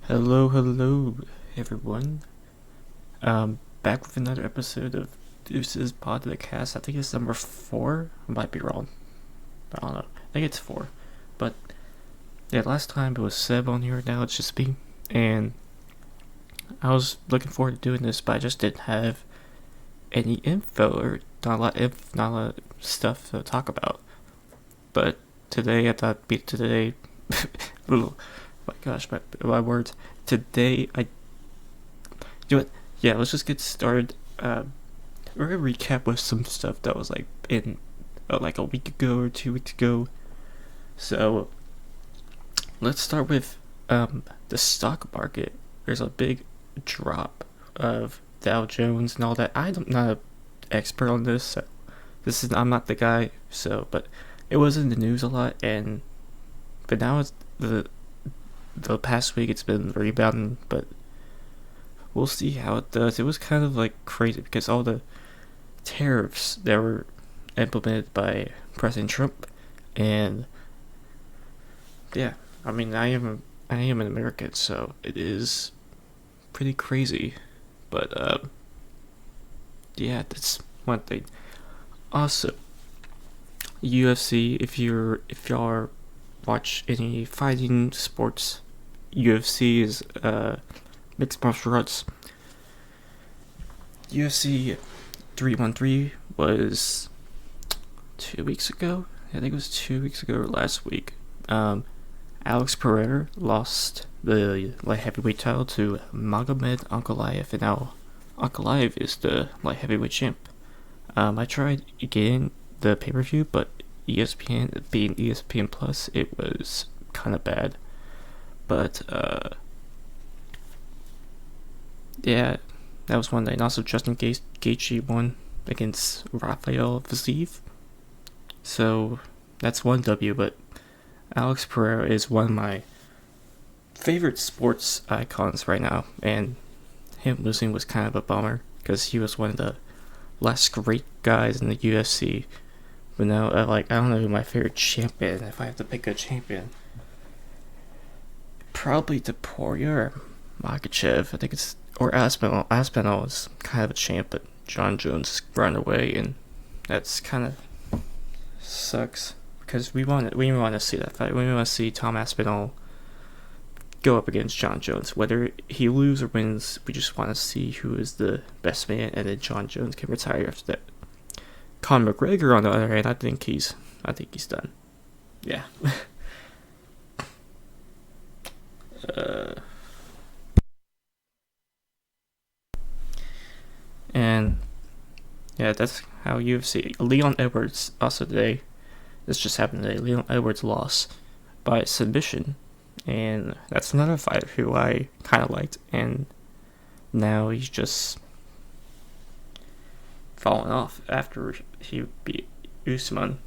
Hello, everyone. Back with another episode of Deuces Pod podcast. I think it's number 4. I might be wrong. I don't know. I think it's 4. But yeah, last time it was Seb on here. Now it's just me. And I was looking forward to doing this, but I just didn't have any info or not a lot of stuff to talk about. But today, I thought today. Little. My gosh, my words. Today, do it. Yeah, let's just get started. We're gonna recap with some stuff that was like in like a week ago or 2 weeks ago. So let's start with the stock market. There's a big drop of Dow Jones and all that. I'm not an expert on this, so I'm not the guy. So, but it was in the news a lot, but now it's the past week it's been rebounding, but we'll see how it does. It was kind of like crazy because all the tariffs that were implemented by President Trump, and yeah, I mean I am an American, so it is pretty crazy, but yeah, that's one thing. Also, UFC, if y'all watch any fighting sports, UFC is mixed martial arts. UFC 313 was 2 weeks ago. I think it was 2 weeks ago or last week. Alex Pereira lost the light heavyweight title to Magomed Ankalaev, and now Ankalaev is the light heavyweight champ. I tried getting the pay-per-view, but ESPN, being ESPN Plus, it was kind of bad. But yeah, that was one day. And also Justin Gaethje won against Rafael Fiziev. So that's one W, but Alex Pereira is one of my favorite sports icons right now, and him losing was kind of a bummer because he was one of the last great guys in the UFC. But now, I don't know who my favorite champion. If I have to pick a champion, probably Taporia or Makachev. I think it's or Aspinall. Aspinall is kind of a champ, but John Jones run away, and that's kind of sucks because we want to see that fight. We want to see Tom Aspinall go up against John Jones. Whether he loses or wins, we just want to see who is the best man, and then John Jones can retire after that. Conor McGregor, on the other hand, I think he's done. Yeah. And yeah, that's how UFC. Leon Edwards also today. This just happened today. Leon Edwards lost by submission, and that's another fighter who I kind of liked, and now he's just fallen off after he beat Usman,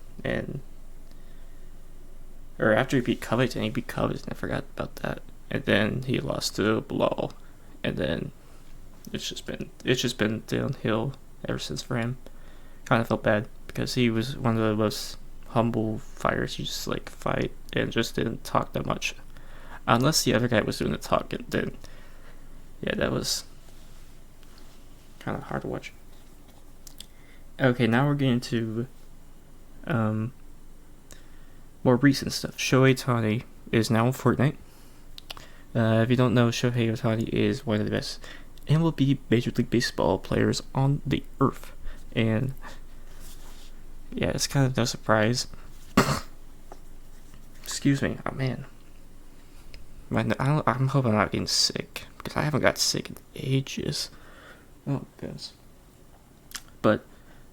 or after he beat Covington. He beat Covington. I forgot about that. And then he lost to Bilal, and then it's just been downhill ever since for him. Kind of felt bad because he was one of the most humble fighters. He just fight and just didn't talk that much, unless the other guy was doing the talking. Then yeah, that was kind of hard to watch. Okay, now we're getting to more recent stuff. Shohei Ohtani is now in Fortnite. If you don't know, Shohei Ohtani is one of the best MLB Major League Baseball players on the earth, and yeah, it's kind of no surprise. Excuse me. Oh man, I'm hoping I'm not getting sick because I haven't got sick in ages. Oh goodness. But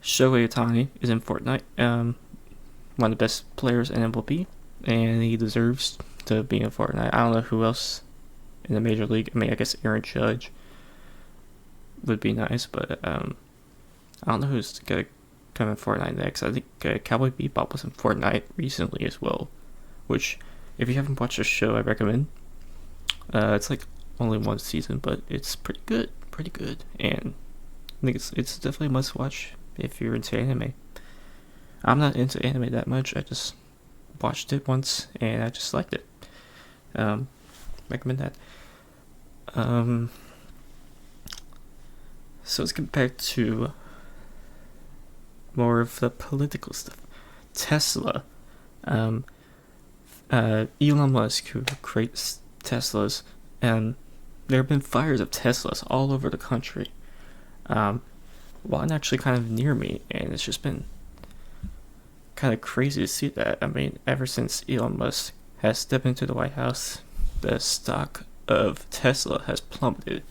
Shohei Ohtani is in Fortnite, one of the best players in MLB, and he deserves to be in Fortnite. I don't know who else in the Major League. I mean, I guess Aaron Judge would be nice, but I don't know who's gonna come in Fortnite next. I think Cowboy Bebop was in Fortnite recently as well, which, if you haven't watched the show, I recommend. It's only one season, but it's pretty good, and I think it's definitely a must watch if you're into anime. I'm not into anime that much. I just watched it once and I just liked it. Recommend that. So let's get back to more of the political stuff. Tesla. Elon Musk, who creates Teslas, and there have been fires of Teslas all over the country. One actually kind of near me, and it's just been kind of crazy to see that. I mean, ever since Elon Musk has stepped into the White House, the stock of Tesla has plummeted.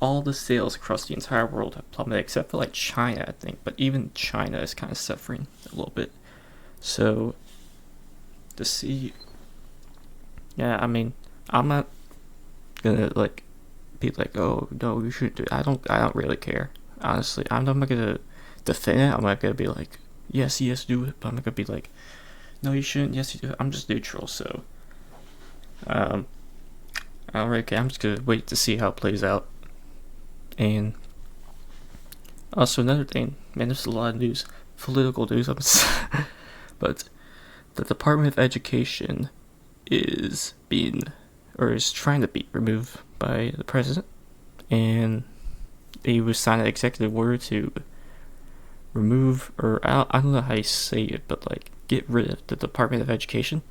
All the sales across the entire world have plummeted, except for like China, I think. But even China is kind of suffering a little bit. So to see, yeah, I mean, I'm not gonna like be like, oh no, you shouldn't do it. I don't really care. Honestly, I'm not gonna defend it. I'm not gonna be like, yes, do it. But I'm not gonna be like, no, you shouldn't. Yes, you do it. I'm just neutral. So, I don't really care. I'm just gonna wait to see how it plays out. And also another thing, man, there's a lot of news, political news. But the Department of Education is trying to be removed by the president, and he was signed an executive order to remove, or I don't know how you say it, but like get rid of the Department of Education.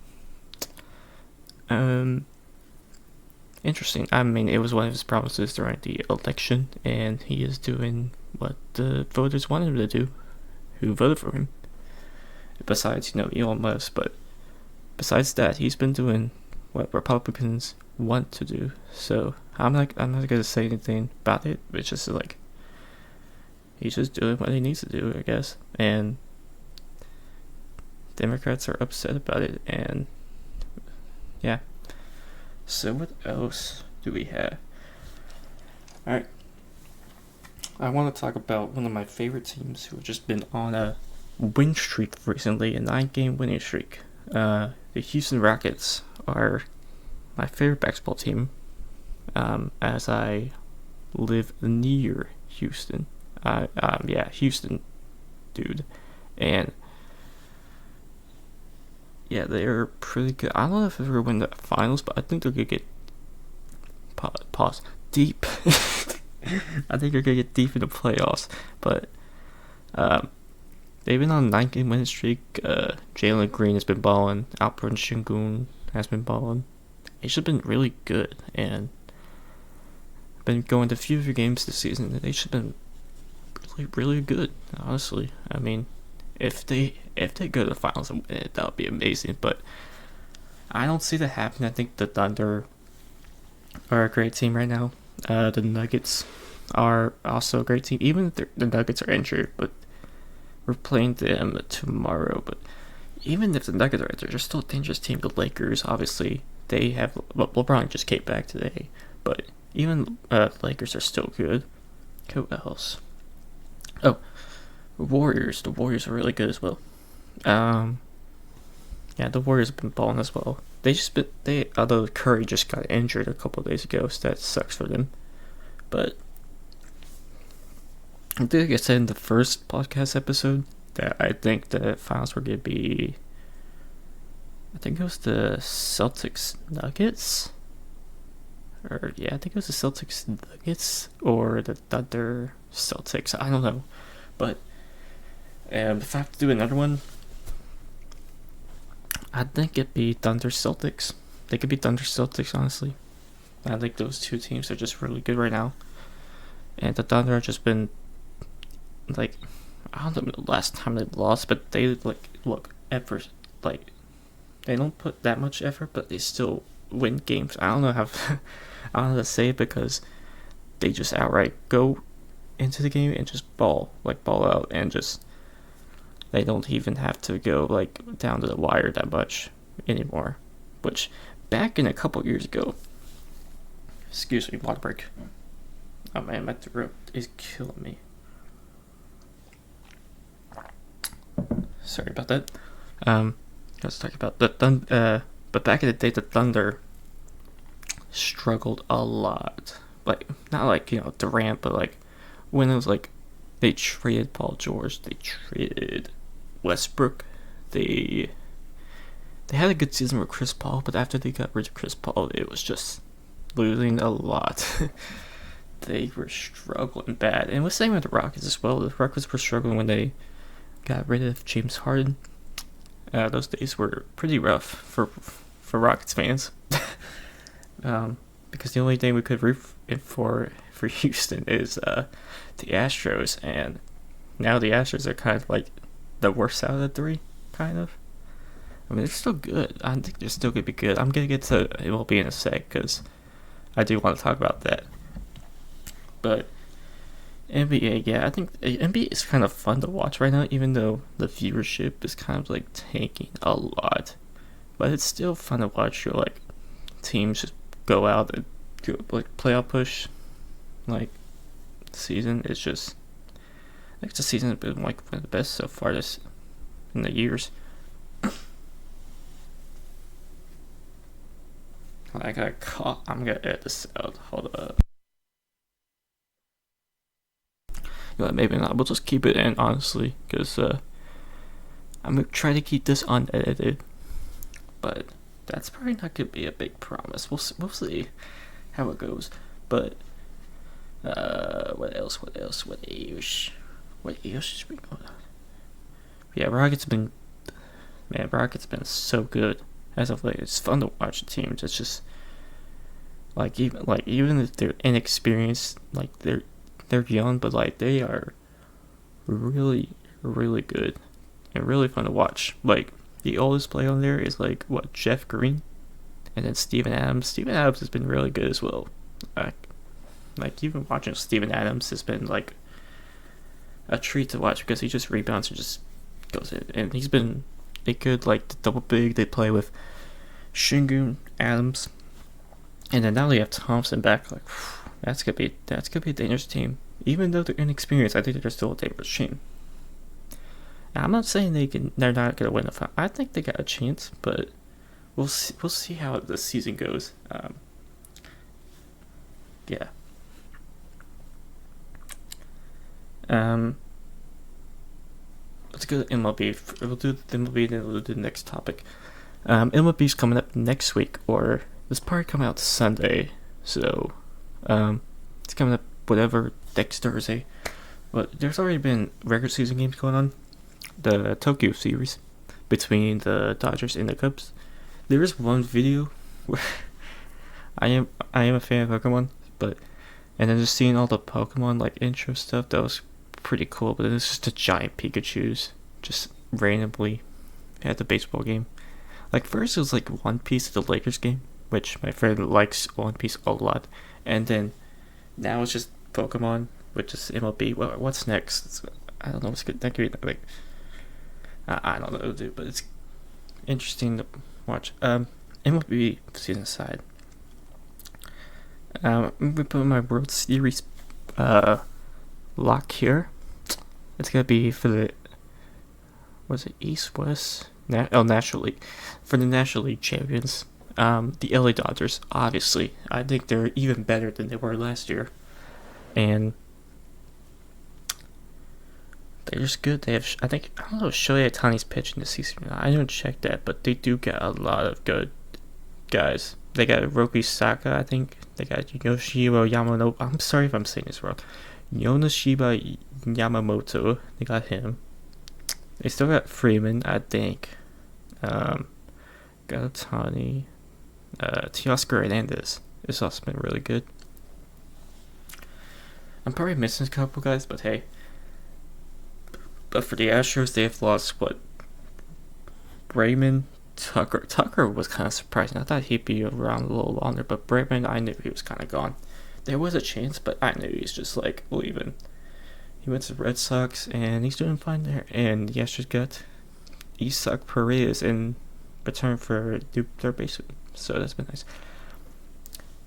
Interesting. I mean, it was one of his promises during the election, and he is doing what the voters wanted him to do, who voted for him. Besides, Elon Musk, but besides that, he's been doing what Republicans want to do. So I'm not gonna say anything about it. It's just like he's just doing what he needs to do, I guess. And Democrats are upset about it, and yeah. So what else do we have? Alright. I want to talk about one of my favorite teams who have just been on a win streak recently, a 9-game winning streak. The Houston Rockets are my favorite basketball team, as I live near Houston. Houston, dude. And yeah, they're pretty good. I don't know if they're going to win the finals, but I think they're going to get deep. I think they're going to get deep in the playoffs. But they've been on a 9-game winning streak. Jalen Green has been balling. Alperen Sengun has been balling. It's just been really good, and been going to a few of your games this season, and they should have been really, really good, honestly. I mean, if they go to the finals and win it, that would be amazing, but I don't see that happening. I think the Thunder are a great team right now. The Nuggets are also a great team, even if the Nuggets are injured, but we're playing them tomorrow. But even if the Nuggets are injured, they're still a dangerous team. The Lakers, obviously, they have, LeBron just came back today, but even Lakers are still good. Who else? Oh, Warriors. The Warriors are really good as well. The Warriors have been balling as well. Although Curry just got injured a couple of days ago, so that sucks for them. But I think I said in the first podcast episode that I think the finals were going to be, I think it was the Celtics Nuggets. I think it was the Celtics Nuggets or the Thunder Celtics. I don't know. But if I have to do another one, I think it'd be Thunder Celtics. They could be Thunder Celtics, honestly. I think those two teams are just really good right now. And the Thunder have just been, like, I don't know the last time they lost, but they, effort, they don't put that much effort, but they still win games. I don't know how to say it, because they just outright go into the game and just ball out, and just, they don't even have to go, down to the wire that much anymore. Which, back in a couple years ago, excuse me, water break. Oh man, my throat is killing me. Sorry about that. Let's talk about the but back in the day, the Thunder struggled a lot. Not Durant, but when it was they traded Paul George, they traded Westbrook, they had a good season with Chris Paul, but after they got rid of Chris Paul, it was just losing a lot. They were struggling bad. And the same with the Rockets as well. The Rockets were struggling when they got rid of James Harden. Those days were pretty rough for Rockets fans. Because the only thing we could root for Houston is the Astros, and now the Astros are kind of like the worst out of the three, kind of. I mean, they're still good. I think they're still going to be good. I'm going to get to MLB in a sec, because I do want to talk about that. But NBA, yeah, I think NBA is kind of fun to watch right now, even though the viewership is kind of like tanking a lot. But it's still fun to watch your like teams just go out and do like playoff push. Like season is just, I think the season has been like one of the best so far this in the years. I got caught. I'm gonna edit this out. Hold up. You know, maybe not. We'll just keep it in, honestly, because I'm gonna try to keep this unedited. But that's probably not gonna be a big promise. We'll see how it goes. But what else is going on? Yeah, Rockets been so good as of late. It's fun to watch the teams. It's just even if they're inexperienced, like they're young, but like they are really, really good and really fun to watch. Like the oldest player on there is like Jeff Green, and then Steven Adams. Steven Adams has been really good as well. Like even watching Steven Adams has been like a treat to watch, because he just rebounds and just goes in, and he's been a good like double big. They play with Shingun, Adams, and then now they have Thompson back. Like that's gonna be a dangerous team. Even though they're inexperienced, I think they're still a dangerous team. Now, I'm not saying they're not gonna win the fight. I think they got a chance, but we'll see how the season goes. Yeah. Let's go to MLB. We'll do the MLB, then we'll do the next topic. MLB's coming up next week, or it's probably coming out Sunday. So, it's coming up whatever next Thursday. But there's already been regular season games going on. The Tokyo series between the Dodgers and the Cubs. There is one video where I am a fan of Pokemon, and then just seeing all the Pokemon like intro stuff, that was pretty cool. But then it's just a giant Pikachu's just randomly at the baseball game. Like first it was like One Piece at the Lakers game, which my friend likes One Piece a lot, and then now it's just Pokemon, which is MLB. What's next? I don't know. It's good. That could be like I don't know, dude, but it's interesting to watch. MLB season aside, I'm gonna put my World Series lock here. It's gonna be for the East West National League, for the National League champions. The LA Dodgers. Obviously, I think they're even better than they were last year, and they're just good. They have, I don't know if Shohei Ohtani's pitching this season. I didn't check that, but they do get a lot of good guys. They got Roki Saka, I think. They got Yoshiro Yamamoto. I'm sorry if I'm saying this wrong. Yonoshiba Yamamoto. They got him. They still got Freeman, I think. Got Ohtani. Teoscar Hernandez. It's also been really good. I'm probably missing a couple guys, but hey. But for the Astros, they have lost Raymond Tucker. Tucker was kind of surprising. I thought he'd be around a little longer, but Raymond, I knew he was kind of gone. There was a chance, but I knew he's just like leaving. He went to the Red Sox, and he's doing fine there. And the Astros got Isaac Perez in return for third baseman, so that's been nice.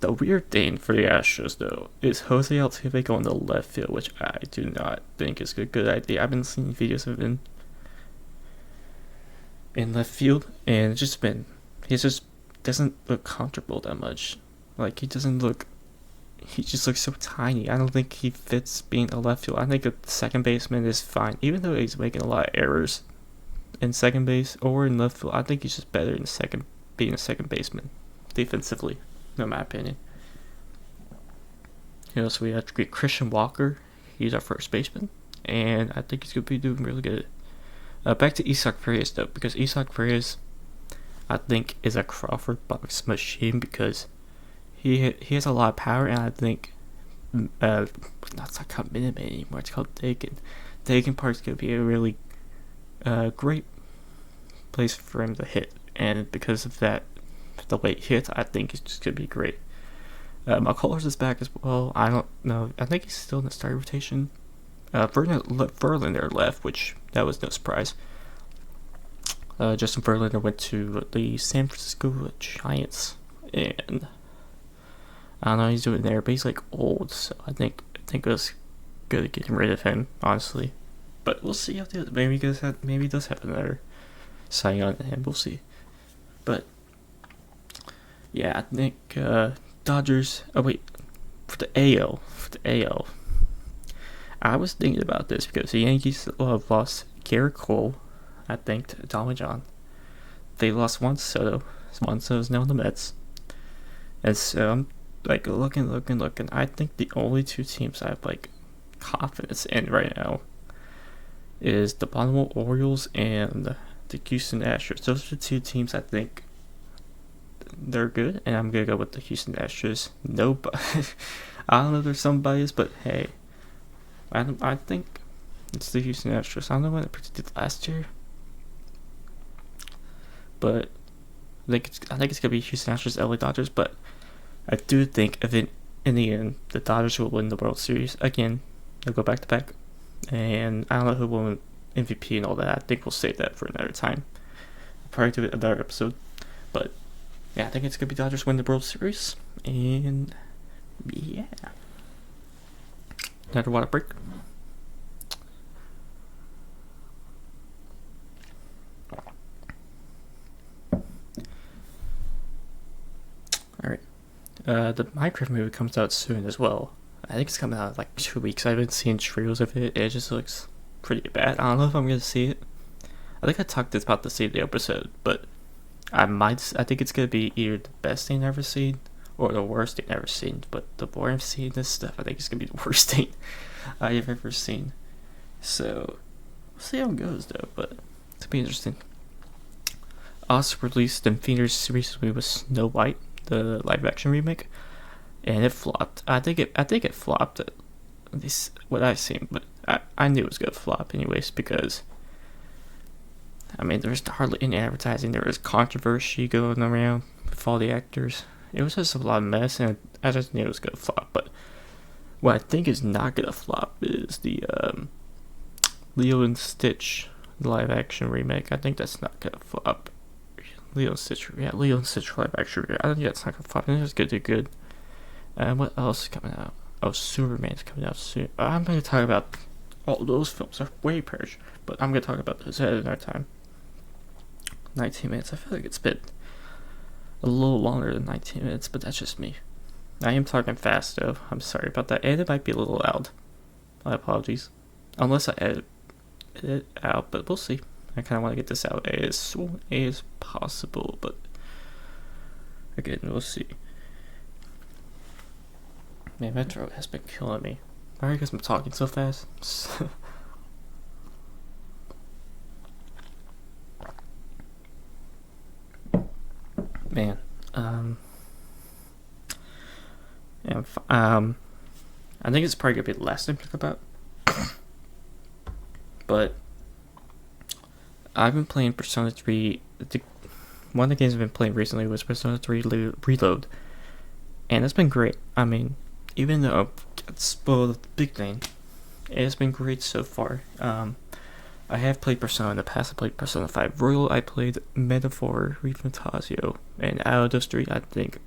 The weird thing for the Astros, though, is Jose Altuve going to left field, which I do not think is a good idea. I've been seeing videos of him in left field, and he just doesn't look comfortable that much. Like, he just looks so tiny. I don't think he fits being a left field. I think a second baseman is fine, even though he's making a lot of errors in second base or in left field. I think he's just better in being a second baseman defensively, in my opinion. So we have to get Christian Walker. He's our first baseman, and I think he's going to be doing really good. Back to Isaac Farias though, because Isaac Farias, I think, is a Crawford box machine because he has a lot of power, and I think it's not called Minute Maid anymore. It's called Dakin. Dakin Park's going to be a really great place for him to hit, and because of that, the way he hits, I think it's just going to be great. McCullers is back as well. I don't know. I think he's still in the starting rotation. Verlander left, which that was no surprise. Justin Verlander went to the San Francisco Giants, and I don't know how he's doing there, but he's like old, so I think it was good at getting rid of him, honestly. But we'll see how it is. Maybe he does have another signing on him. We'll see. But yeah, I think Dodgers. Oh wait, for the AL. I was thinking about this because the Yankees have lost Garrett Cole, I think, to Tommy John. They lost Juan Soto. Juan Soto's now in the Mets. And so I'm like looking. I think the only two teams I have like confidence in right now is the Baltimore Orioles and the Houston Astros. Those are the two teams I think they're good, and I'm gonna go with the Houston Astros. Nope. I don't know if there's some bias, but hey, I think it's the Houston Astros. I don't know when it predicted last year, but I think it's gonna be Houston Astros, LA Dodgers. But I do think in the end, the Dodgers will win the World Series again. They'll go back to back, and I don't know who will win MVP and all that. I think we'll save that for another time. We'll probably do another episode, but yeah, I think it's gonna be Dodgers win the World Series, and yeah. Another water break. Alright. The Minecraft movie comes out soon as well. I think it's coming out in like 2 weeks. I've been seeing trailers of it. It just looks pretty bad. I don't know if I'm gonna see it. I think I talked about this in the episode, but I think it's gonna be either the best thing I've ever seen or the worst thing I've ever seen. But the more I'm seeing this stuff, I think it's gonna be the worst thing I've ever seen. So we'll see how it goes though, but it's gonna be interesting. Also released in theaters recently was Snow White, the live action remake, and it flopped. I think it flopped, at least what I've seen, but I knew it was gonna flop anyways because I mean there was hardly any advertising. There was controversy going around with all the actors. It was just a lot of mess, and I just knew it was gonna flop. But what I think is not gonna flop is the Lilo and Stitch live action remake. I think that's not gonna flop. Lilo and Stitch live action remake. I think that's not gonna flop. I think it's gonna do good. And what else is coming out? Oh, Superman's coming out soon. I'm gonna talk about all those films. Are way perish, but I'm gonna talk about those at another time. 19 minutes. I feel like it's been a little longer than 19 minutes, but that's just me. I am talking fast though. I'm sorry about that, and it might be a little loud. My apologies. Unless I edit it out, but we'll see. I kind of want to get this out as soon as possible, but again, we'll see. Man, my throat has been killing me. Probably because I'm talking so fast. Man, yeah, I think it's probably gonna be the last thing to talk about. But I've been playing Persona 3. One of the games I've been playing recently was Persona 3 Reload, and it's been great. I mean, even though I got spoiled of the big thing, it's been great so far. I have played Persona in the past. I played Persona 5 Royal. I played Metaphor Refantasio, and out of those three, I think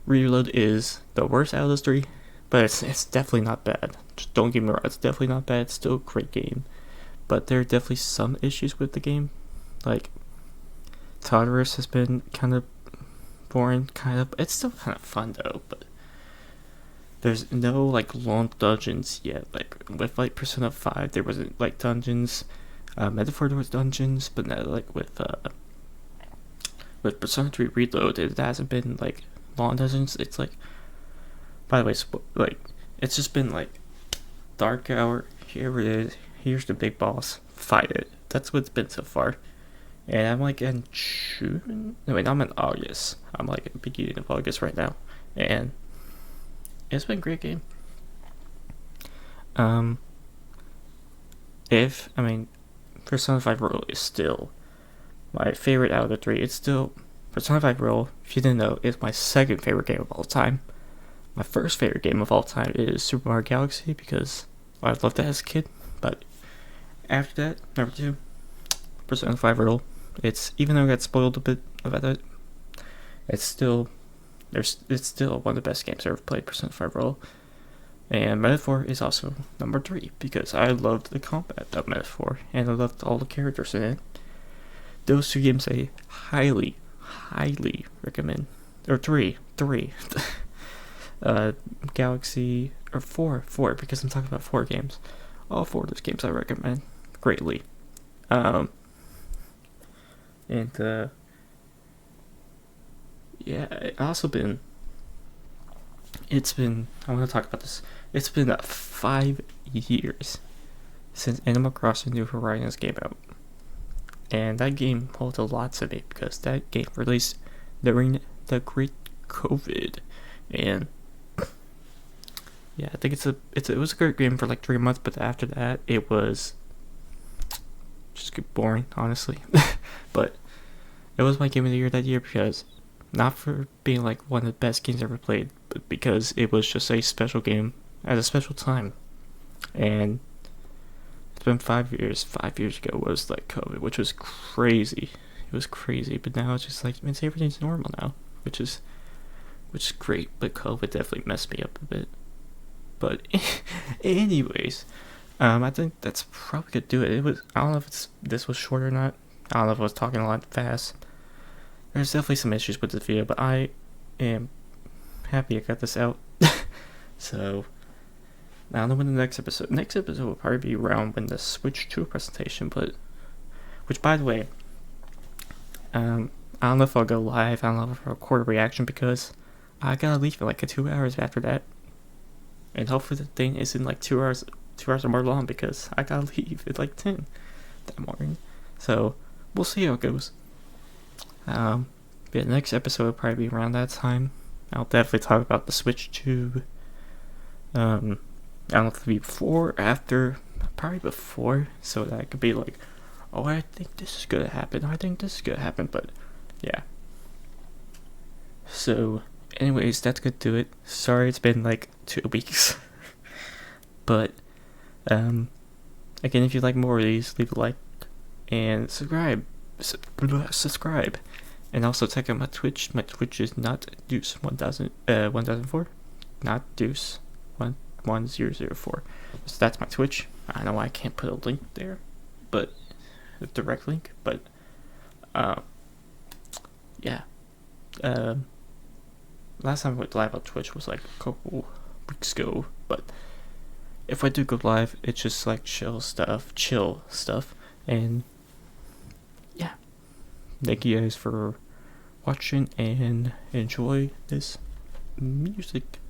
Reload is the worst out of those three, but it's definitely not bad. Just don't get me wrong, it's definitely not bad. It's still a great game, but there are definitely some issues with the game. Like, Tartarus has been kind of boring, it's still kind of fun though, but there's no like long dungeons yet. Like with like Persona 5 there wasn't like dungeons. Metaphor there was dungeons, but not like with Persona 3 Reload it hasn't been like long dungeons. It's like By the way, like, it's just been like dark hour. Here it is. Here's the big boss. Fight it. That's what it's been so far. And I'm like in June. No, wait, I'm in August. I'm like at the beginning of August right now, and it's been a great game. Persona 5 Royal is still my favorite out of the three. It's still Persona 5 Royal. If you didn't know, it's my second favorite game of all time. My first favorite game of all time is Super Mario Galaxy because I loved that as a kid. But after that, number 2, Persona 5 Royal. It's, even though I got spoiled a bit about it, it's still one of the best games I ever played. Persona 5 Royal. And Metaphor is also number 3 because I loved the combat of Metaphor and I loved all the characters in it. Those 2 games I highly recommend. Or three. Galaxy, or four, because I'm talking about 4 games. All 4 of those games I recommend greatly. Yeah, I want to talk about this. It's been 5 years since Animal Crossing New Horizons came out. And that game holds a lot to me because that game released during the Great COVID. And yeah, I think it was a great game for like 3 months, but after that it was just boring, honestly. But it was my game of the year that year because, not for being like one of the best games I ever played, but because it was just a special game at a special time. And it's been 5 years. 5 years ago was like COVID, which was crazy. It was crazy, but now it's just like, everything's normal now, which is great. But COVID definitely messed me up a bit. But anyways, I think that's probably gonna do it. I don't know if this was short or not. I don't know if I was talking a lot fast. There's definitely some issues with the video, but I am happy I got this out. So I don't know when the next episode will probably be around when the Switch 2 presentation, which, by the way, I don't know if I'll go live. I don't know if I'll record a reaction because I gotta leave for like 2 hours after that, and hopefully the thing isn't like 2 hours or more long because I gotta leave at like 10 that morning. So we'll see how it goes. The next episode will probably be around that time. I'll definitely talk about the Switch 2. I don't know if it'll be before or after. Probably before, so that I could be like, oh, I think this is gonna happen. But yeah. So, anyways, that's gonna do it. Sorry, it's been like 2 weeks. But again, if you like more of these, leave a like and subscribe. And also check out my Twitch. My Twitch is not Deuce 1004, not Deuce 1004. So that's my Twitch. I know I can't put a link there, but a direct link. But yeah. Last time I went live on Twitch was like a couple weeks ago. But if I do go live, it's just like chill stuff, and yeah. Thank you guys for watching and enjoy this music.